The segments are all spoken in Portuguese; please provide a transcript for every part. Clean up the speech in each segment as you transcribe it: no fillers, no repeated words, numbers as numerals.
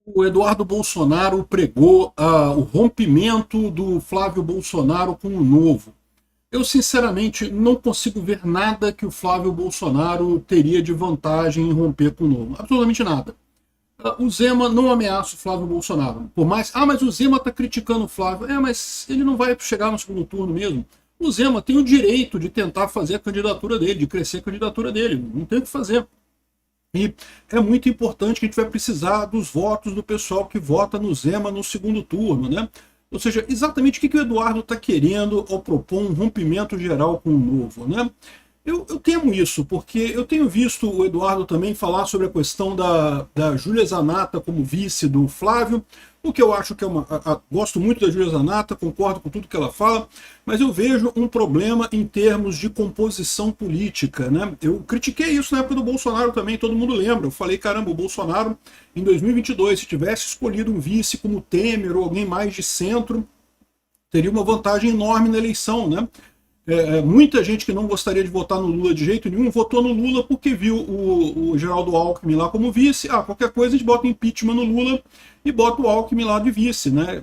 O Eduardo Bolsonaro pregou o rompimento do Flávio Bolsonaro com o Novo. Eu, sinceramente, não consigo ver nada que o Flávio Bolsonaro teria de vantagem em romper com o Novo. Absolutamente nada. O Zema não ameaça o Flávio Bolsonaro. Por mais, mas o Zema está criticando o Flávio. Mas ele não vai chegar no segundo turno mesmo. O Zema tem o direito de tentar fazer a candidatura dele, de crescer a candidatura dele. Não tem o que fazer. E é muito importante que a gente vai precisar dos votos do pessoal que vota no Zema no segundo turno, né? Ou seja, exatamente o que o Eduardo está querendo ao propor um rompimento geral com o Novo, né? Eu temo isso, porque eu tenho visto o Eduardo também falar sobre a questão da Júlia Zanatta como vice do Flávio, o que eu acho que é gosto muito da Júlia Zanatta, concordo com tudo que ela fala, mas eu vejo um problema em termos de composição política, né? Eu critiquei isso na época do Bolsonaro também, todo mundo lembra. Eu falei, caramba, o Bolsonaro, em 2022, se tivesse escolhido um vice como Temer ou alguém mais de centro, teria uma vantagem enorme na eleição, né? Muita gente que não gostaria de votar no Lula de jeito nenhum votou no Lula porque viu o Geraldo Alckmin lá como vice. Qualquer coisa a gente bota impeachment no Lula e bota o Alckmin lá de vice, né?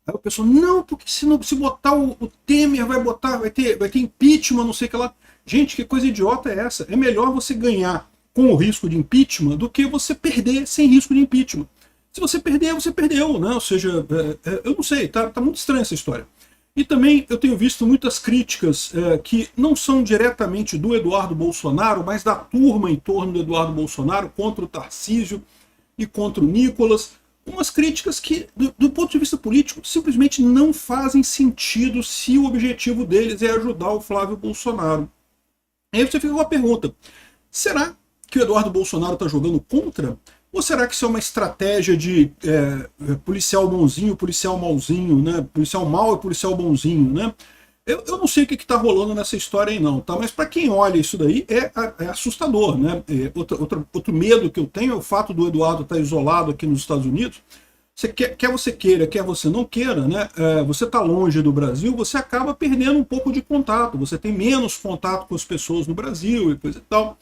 Aí o pessoal, não, porque se botar o Temer vai ter impeachment, não sei o que lá. Gente, que coisa idiota é essa? É melhor você ganhar com o risco de impeachment do que você perder sem risco de impeachment. Se você perder, você perdeu, né? Ou seja, eu não sei, tá muito estranha essa história. E também eu tenho visto muitas críticas que não são diretamente do Eduardo Bolsonaro, mas da turma em torno do Eduardo Bolsonaro contra o Tarcísio e contra o Nicolas. Umas críticas que, do ponto de vista político, simplesmente não fazem sentido se o objetivo deles é ajudar o Flávio Bolsonaro. Aí você fica com a pergunta, será que o Eduardo Bolsonaro está jogando contra? Ou será que isso é uma estratégia de policial bonzinho, policial malzinho, né? Policial mau e policial bonzinho, né? Eu não sei o que está rolando nessa história aí não, tá? Mas para quem olha isso daí é assustador, né? Outro medo que eu tenho é o fato do Eduardo estar isolado aqui nos Estados Unidos. Quer você queira, quer você não queira, né? Você está longe do Brasil, você acaba perdendo um pouco de contato, você tem menos contato com as pessoas no Brasil e coisa e tal.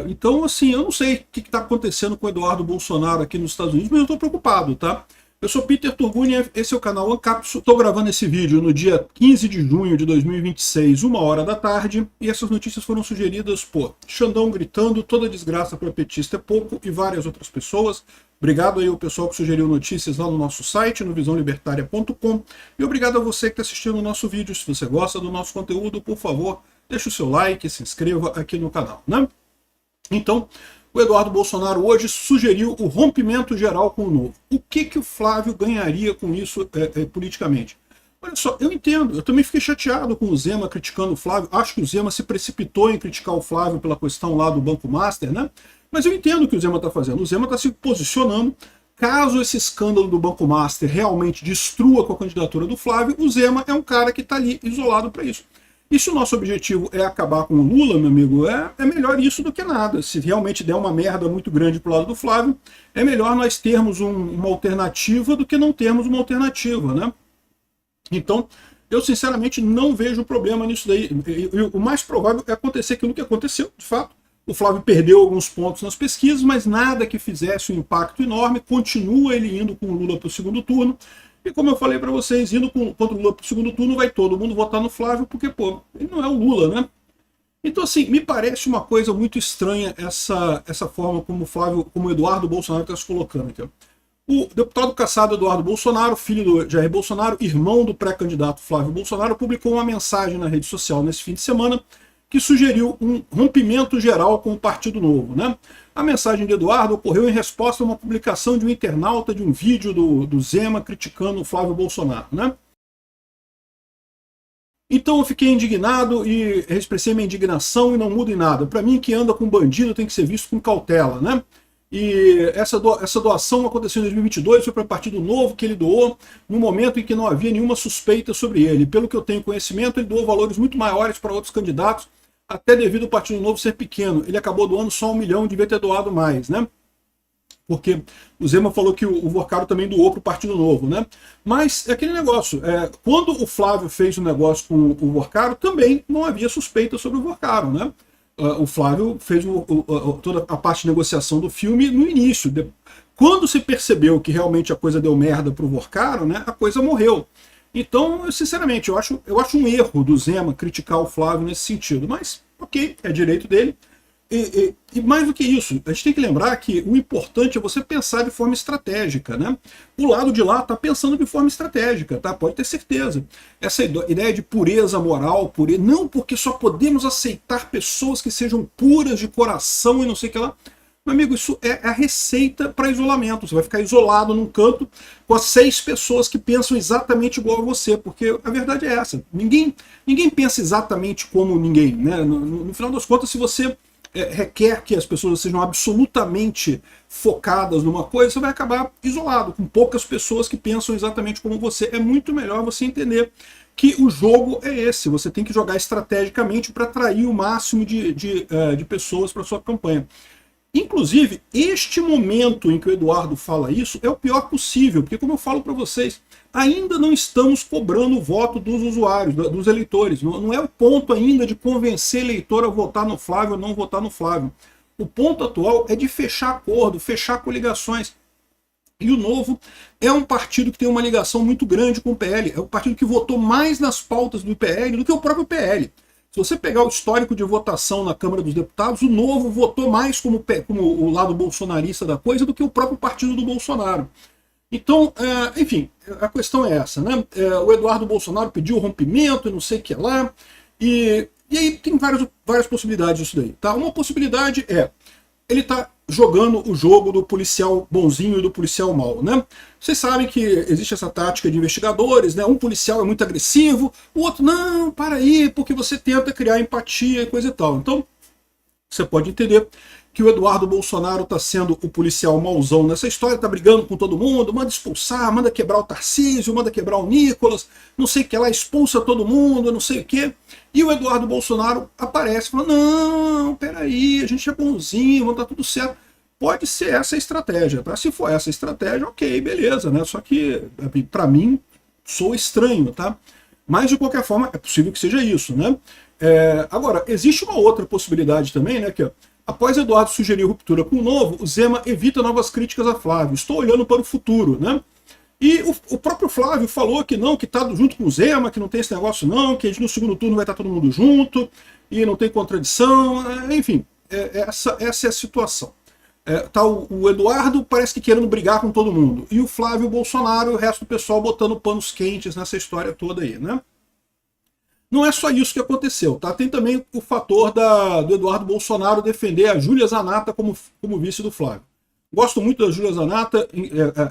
Então, assim, eu não sei o que está acontecendo com o Eduardo Bolsonaro aqui nos Estados Unidos, mas eu estou preocupado, tá? Eu sou Peter Turguniev, esse é o canal Ancapsu. Estou gravando esse vídeo no dia 15 de junho de 2026, 1h da tarde, e essas notícias foram sugeridas por Xandão Gritando, Toda Desgraça para Petista é Pouco e várias outras pessoas. Obrigado aí ao pessoal que sugeriu notícias lá no nosso site, no visãolibertaria.com, e obrigado a você que está assistindo o nosso vídeo. Se você gosta do nosso conteúdo, por favor, deixe o seu like, se inscreva aqui no canal, né? Então, o Eduardo Bolsonaro hoje sugeriu o rompimento geral com o Novo. O que o Flávio ganharia com isso politicamente? Olha só, eu entendo, eu também fiquei chateado com o Zema criticando o Flávio, acho que o Zema se precipitou em criticar o Flávio pela questão lá do Banco Master, né? Mas eu entendo o que o Zema está fazendo, o Zema está se posicionando. Caso esse escândalo do Banco Master realmente destrua com a candidatura do Flávio, o Zema é um cara que está ali isolado para isso. E se o nosso objetivo é acabar com o Lula, meu amigo, é melhor isso do que nada. Se realmente der uma merda muito grande pro lado do Flávio, é melhor nós termos uma alternativa do que não termos uma alternativa, né? Então, eu sinceramente não vejo problema nisso daí. O mais provável é acontecer aquilo que aconteceu, de fato. O Flávio perdeu alguns pontos nas pesquisas, mas nada que fizesse um impacto enorme. Continua ele indo com o Lula para o segundo turno. E como eu falei para vocês, indo contra o Lula para o segundo turno, vai todo mundo votar no Flávio, porque, pô, ele não é o Lula, né? Então, assim, me parece uma coisa muito estranha essa forma como o Eduardo Bolsonaro está se colocando aqui. O deputado caçado Eduardo Bolsonaro, filho do Jair Bolsonaro, irmão do pré-candidato Flávio Bolsonaro, publicou uma mensagem na rede social nesse fim de semana que sugeriu um rompimento geral com o Partido Novo, né? A mensagem de Eduardo ocorreu em resposta a uma publicação de um internauta de um vídeo do Zema criticando o Flávio Bolsonaro, né? Então eu fiquei indignado e expressei minha indignação e não muda em nada. Para mim, quem anda com bandido tem que ser visto com cautela, né? E essa doação aconteceu em 2022, foi para o Partido Novo que ele doou, no momento em que não havia nenhuma suspeita sobre ele. Pelo que eu tenho conhecimento, ele doou valores muito maiores para outros candidatos, até devido ao Partido Novo ser pequeno. Ele acabou doando só 1 milhão, devia ter doado mais, né? Porque o Zema falou que o Vorcaro também doou para o Partido Novo, né? Mas é aquele negócio, quando o Flávio fez o negócio com o Vorcaro, também não havia suspeita sobre o Vorcaro, né? O Flávio fez toda a parte de negociação do filme no início. Quando se percebeu que realmente a coisa deu merda pro Vorcaro, né, a coisa morreu. Então, eu, sinceramente, eu acho um erro do Zema criticar o Flávio nesse sentido, mas ok, é direito dele. E mais do que isso, a gente tem que lembrar que o importante é você pensar de forma estratégica, né? O lado de lá está pensando de forma estratégica, tá? Pode ter certeza. Essa ideia de pureza moral, não porque só podemos aceitar pessoas que sejam puras de coração e não sei o que lá. Meu amigo, isso é a receita para isolamento. Você vai ficar isolado num canto com as 6 pessoas que pensam exatamente igual a você, porque a verdade é essa. Ninguém pensa exatamente como ninguém, né? No final das contas, se você requer que as pessoas sejam absolutamente focadas numa coisa, você vai acabar isolado, com poucas pessoas que pensam exatamente como você. É muito melhor você entender que o jogo é esse, você tem que jogar estrategicamente para atrair o máximo de pessoas para sua campanha. Inclusive, este momento em que o Eduardo fala isso é o pior possível, porque, como eu falo para vocês, ainda não estamos cobrando o voto dos usuários, dos eleitores. Não é o ponto ainda de convencer eleitor a votar no Flávio ou não votar no Flávio. O ponto atual é de fechar acordo, fechar coligações. E o Novo é um partido que tem uma ligação muito grande com o PL. É o partido que votou mais nas pautas do PL do que o próprio PL. Se você pegar o histórico de votação na Câmara dos Deputados, o Novo votou mais como o lado bolsonarista da coisa do que o próprio partido do Bolsonaro. Então, enfim, a questão é essa, né? O Eduardo Bolsonaro pediu o rompimento e não sei o que lá, e aí tem várias possibilidades disso daí, tá? Uma possibilidade é, ele tá jogando o jogo do policial bonzinho e do policial mau, né? Vocês sabem que existe essa tática de investigadores, né? Um policial é muito agressivo, o outro, não, para aí, porque você tenta criar empatia e coisa e tal. Então, você pode entender que o Eduardo Bolsonaro está sendo o policial mauzão nessa história, está brigando com todo mundo, manda expulsar, manda quebrar o Tarcísio, manda quebrar o Nicolas, não sei o que lá, expulsa todo mundo, não sei o que. E o Eduardo Bolsonaro aparece e fala, não, peraí, a gente é bonzinho, vamos dar tudo certo. Pode ser essa a estratégia, tá? Se for essa a estratégia, ok, beleza, né? Só que, para mim, sou estranho, tá? Mas, de qualquer forma, é possível que seja isso, né? Agora, existe uma outra possibilidade também, né? Que, após Eduardo sugerir ruptura com o Novo, o Zema evita novas críticas a Flávio. Estou olhando para o futuro, né? E o próprio Flávio falou que não, que está junto com o Zema, que não tem esse negócio não, que no segundo turno vai estar todo mundo junto, e não tem contradição, enfim, essa é a situação. Tá o Eduardo parece que querendo brigar com todo mundo, e o Flávio Bolsonaro e o resto do pessoal botando panos quentes nessa história toda aí, né? Não é só isso que aconteceu, tá? Tem também o fator do Eduardo Bolsonaro defender a Júlia Zanatta como vice do Flávio. Gosto muito da Júlia Zanatta,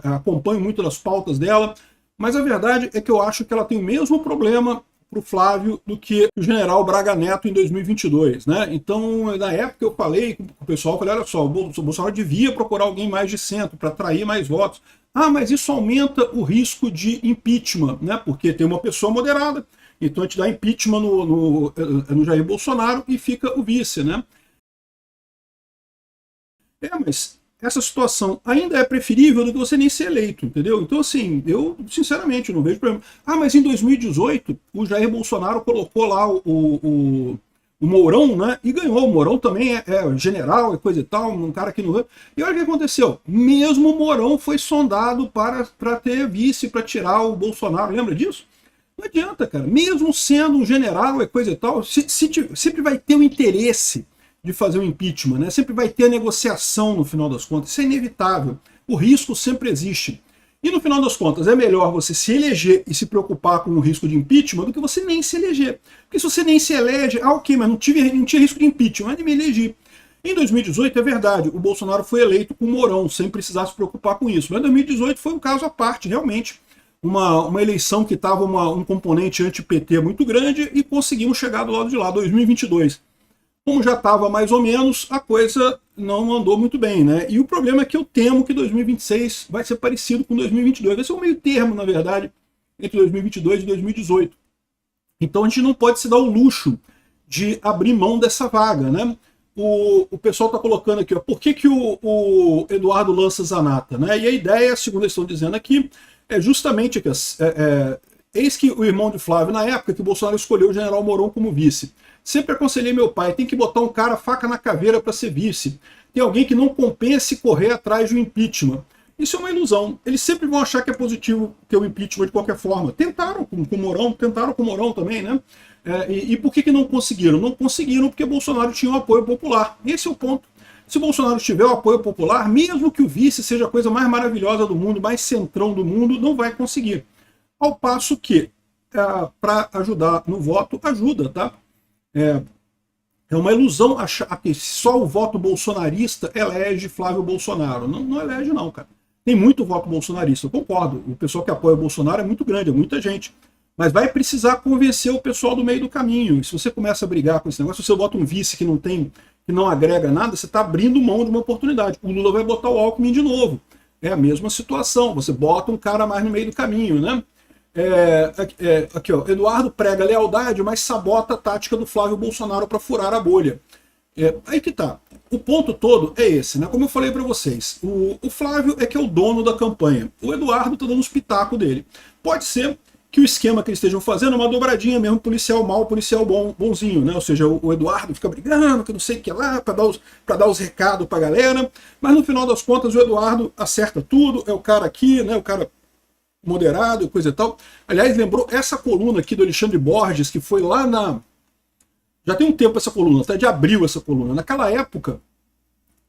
acompanho muito das pautas dela, mas a verdade é que eu acho que ela tem o mesmo problema para o Flávio do que o general Braga Neto em 2022, né? Então, na época eu falei com o pessoal, falei, olha só, o Bolsonaro devia procurar alguém mais de centro para atrair mais votos. Ah, mas isso aumenta o risco de impeachment, né? Porque tem uma pessoa moderada, então a gente dá impeachment no Jair Bolsonaro e fica o vice, né? Mas essa situação ainda é preferível do que você nem ser eleito, entendeu? Então, assim, eu, sinceramente, não vejo problema. Ah, mas em 2018, o Jair Bolsonaro colocou lá o Mourão, né? E ganhou. O Mourão também é general e coisa e tal, um cara que não... E olha o que aconteceu. Mesmo o Mourão foi sondado para ter vice, para tirar o Bolsonaro. Lembra disso? Não adianta, cara. Mesmo sendo um general e coisa e tal, sempre vai ter um interesse de fazer um impeachment, né? Sempre vai ter a negociação no final das contas. Isso é inevitável. O risco sempre existe. E no final das contas, é melhor você se eleger e se preocupar com o risco de impeachment do que você nem se eleger. Porque se você nem se elege, ok, mas não tinha risco de impeachment, mas nem me elegi. Em 2018, é verdade, o Bolsonaro foi eleito com o Mourão, sem precisar se preocupar com isso. Mas em 2018 foi um caso à parte, realmente. Uma eleição que estava um componente anti-PT muito grande e conseguimos chegar do lado de lá, 2022. Como já estava mais ou menos, a coisa não andou muito bem, né? E o problema é que eu temo que 2026 vai ser parecido com 2022. Vai ser um meio termo, na verdade, entre 2022 e 2018. Então a gente não pode se dar o luxo de abrir mão dessa vaga, né? O pessoal está colocando aqui, ó, por que o Eduardo lança Zanatta, né? E a ideia, segundo eles estão dizendo aqui, é justamente que eis que o irmão de Flávio, na época que o Bolsonaro escolheu o general Mourão como vice, sempre aconselhei meu pai, tem que botar um cara faca na caveira para ser vice. Tem alguém que não compense correr atrás do impeachment. Isso é uma ilusão. Eles sempre vão achar que é positivo ter o impeachment de qualquer forma. Tentaram com o Mourão, tentaram com o Mourão também, né? E por que não conseguiram? Não conseguiram porque Bolsonaro tinha um apoio popular. Esse é o ponto. Se o Bolsonaro tiver o apoio popular, mesmo que o vice seja a coisa mais maravilhosa do mundo, mais centrão do mundo, não vai conseguir. Ao passo que, para ajudar no voto, ajuda, tá? É uma ilusão achar que só o voto bolsonarista elege Flávio Bolsonaro. Não, não elege não, cara. Tem muito voto bolsonarista, eu concordo. O pessoal que apoia o Bolsonaro é muito grande, é muita gente. Mas vai precisar convencer o pessoal do meio do caminho. E se você começa a brigar com esse negócio, se você bota um vice que não agrega nada, você está abrindo mão de uma oportunidade. O Lula vai botar o Alckmin de novo. É a mesma situação. Você bota um cara mais no meio do caminho, né? Aqui, ó, Eduardo prega lealdade, mas sabota a tática do Flávio Bolsonaro para furar a bolha. Aí que tá. O ponto todo é esse, né? Como eu falei para vocês, o Flávio é que é o dono da campanha. O Eduardo tá dando os pitacos dele. Pode ser que o esquema que eles estejam fazendo é uma dobradinha mesmo, policial mau, policial bonzinho, né? Ou seja, o Eduardo fica brigando, que não sei o que lá, para dar os recados pra galera, mas no final das contas o Eduardo acerta tudo, é o cara aqui, né? O cara moderado e coisa e tal. Aliás, lembrou essa coluna aqui do Alexandre Borges, que foi lá na... Já tem um tempo essa coluna, até de abril essa coluna. Naquela época,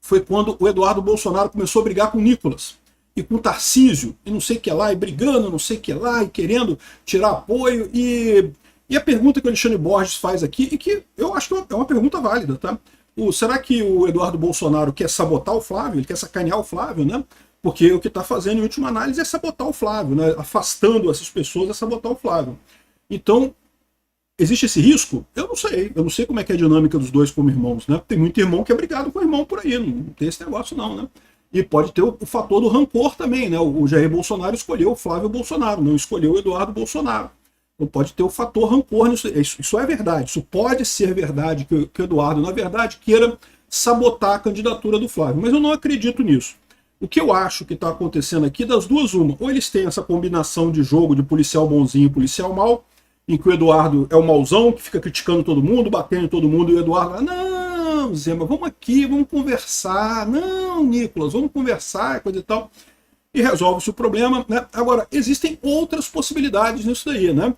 foi quando o Eduardo Bolsonaro começou a brigar com o Nicolas e com o Tarcísio, e não sei o que lá, e brigando, não sei o que lá, e querendo tirar apoio. E a pergunta que o Alexandre Borges faz aqui, e que eu acho que é uma pergunta válida, tá? Será que o Eduardo Bolsonaro quer sabotar o Flávio? Ele quer sacanear o Flávio, né? Porque o que está fazendo, em última análise, é sabotar o Flávio, né? Afastando essas pessoas é sabotar o Flávio. Então, existe esse risco? Eu não sei como é que é a dinâmica dos dois como irmãos, né? Tem muito irmão que é brigado com o irmão por aí, não tem esse negócio não, né? E pode ter o fator do rancor também, né? O Jair Bolsonaro escolheu o Flávio Bolsonaro, não escolheu o Eduardo Bolsonaro. Então pode ter o fator rancor nisso. Isso é verdade, isso pode ser verdade, que o Eduardo, na verdade, queira sabotar a candidatura do Flávio, mas eu não acredito nisso. O que eu acho que está acontecendo aqui, das duas, uma. Ou eles têm essa combinação de jogo de policial bonzinho e policial mau, em que o Eduardo é o mauzão, que fica criticando todo mundo, batendo em todo mundo, e o Eduardo, não, Zema, vamos aqui, vamos conversar, não, Nicolas, vamos conversar, coisa e tal, e resolve-se o problema, né? Agora, existem outras possibilidades nisso daí, né?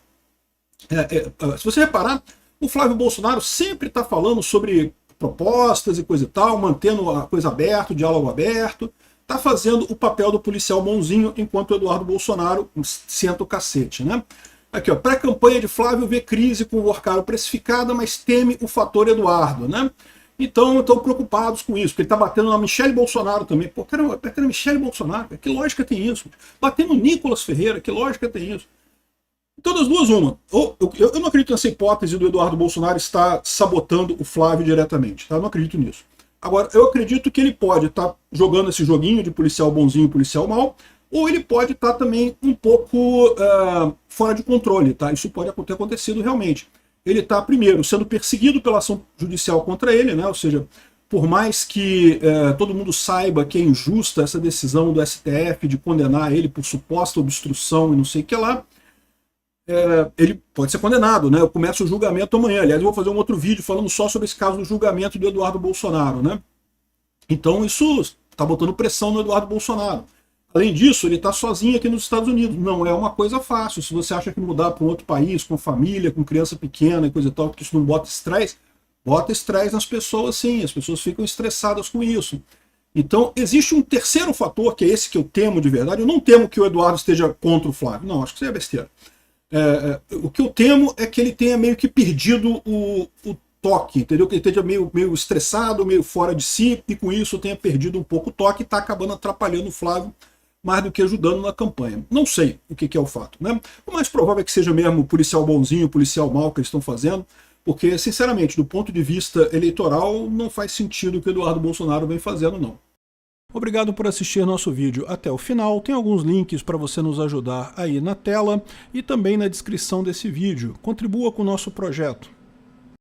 Se você reparar, o Flávio Bolsonaro sempre está falando sobre propostas e coisa e tal, mantendo a coisa aberta, o diálogo aberto, está fazendo o papel do policial bonzinho, enquanto o Eduardo Bolsonaro senta o cacete, né? Aqui, ó, pré-campanha de Flávio vê crise com o Worcaro precificada, mas teme o fator Eduardo, né? Então, estão preocupados com isso, porque ele está batendo na Michele Bolsonaro também. Pô, caramba, batendo na Michele Bolsonaro, que lógica tem isso? Batendo no Nicolas Ferreira, que lógica tem isso? Então, das duas, uma. Eu não acredito nessa hipótese do Eduardo Bolsonaro estar sabotando o Flávio diretamente, tá? Eu não acredito nisso. Agora, eu acredito que ele pode estar jogando esse joguinho de policial bonzinho e policial mau, ou ele pode estar também um pouco fora de controle, tá? Isso pode ter acontecido realmente. Ele está, primeiro, sendo perseguido pela ação judicial contra ele, né? Ou seja, por mais que todo mundo saiba que é injusta essa decisão do STF de condenar ele por suposta obstrução e não sei o que lá, ele pode ser condenado, né? Começa o julgamento amanhã. Aliás, eu vou fazer um outro vídeo falando só sobre esse caso do julgamento do Eduardo Bolsonaro, né? Então isso está botando pressão no Eduardo Bolsonaro. Além disso, ele está sozinho aqui nos Estados Unidos. Não é uma coisa fácil. Se você acha que mudar para um outro país, com família, com criança pequena e coisa e tal, que isso não bota estresse nas pessoas, sim. As pessoas ficam estressadas com isso. Então, existe um terceiro fator, que é esse que eu temo de verdade. Eu não temo que o Eduardo esteja contra o Flávio. Não, acho que isso é besteira. O que eu temo é que ele tenha meio que perdido o toque, entendeu? Que ele esteja meio estressado, meio fora de si, e com isso tenha perdido um pouco o toque e está acabando atrapalhando o Flávio mais do que ajudando na campanha. Não sei o que é o fato, né? O mais provável é que seja mesmo o policial bonzinho, o policial mau que eles estão fazendo, porque, sinceramente, do ponto de vista eleitoral, não faz sentido o que o Eduardo Bolsonaro vem fazendo, não. Obrigado por assistir nosso vídeo até o final. Tem alguns links para você nos ajudar aí na tela e também na descrição desse vídeo. Contribua com o nosso projeto.